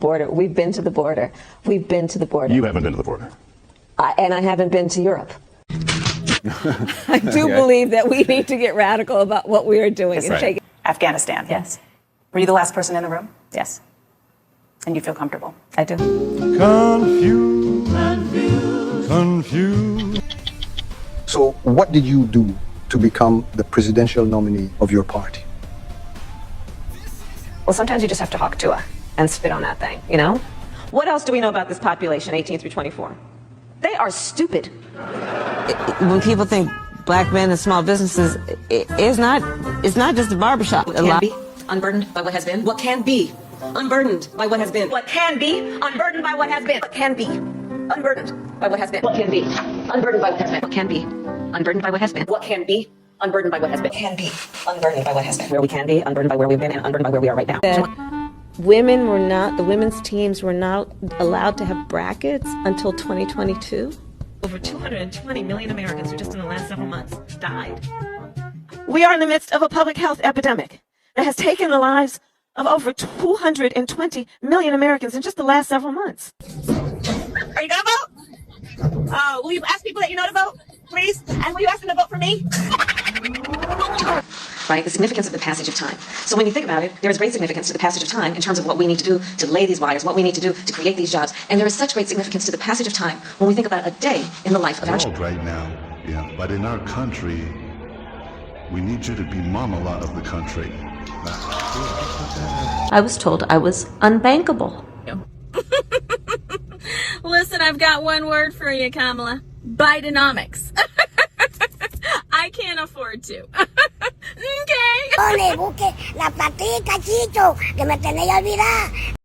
Border. We've been to the border. We've been to the border. You haven't been to the border. And I haven't been to Europe. I do believe that we need to get radical about what we are doing. And take Afghanistan. Yes. Were you the last person in the room? Yes. And you feel comfortable? I do. Confused. So what did you do to become the presidential nominee of your party? Well, sometimes you just have to hawk to and spit on that thing, you know? What else do we know about this population, 18 through 24? They are stupid. When people think black men and small businesses, it's not just a barbershop. What can be unburdened by what has been? What can be unburdened by what has been? What can be unburdened by what has been? What can be unburdened by what has been? What can be unburdened by what has been? What can be unburdened by what has been? What can be unburdened by what has been? Can be unburdened by what has been. Where we can be unburdened by where we've been and unburdened by where we are right now. The women's teams were not allowed to have brackets until 2022. Over 220 million Americans who just in the last several months died. We are in the midst of a public health epidemic that has taken the lives of over 220 million Americans in just the last several months. Are you gonna vote? Will you ask people that you know to vote, please? And will you ask them to vote for me? Right? The significance of the passage of time. So when you think about it, there is great significance to the passage of time in terms of what we need to do to lay these wires, what we need to do to create these jobs. And there is such great significance to the passage of time when we think about a day in the life of our children. Right now, yeah. But in our country, we need you to be mama lot of the country. I was told I was unbankable. Listen, I've got one word for you, Kamala. Bidenomics. I can't afford to. Okay. No le busque la platica, Chicho, que me tenéis olvidada.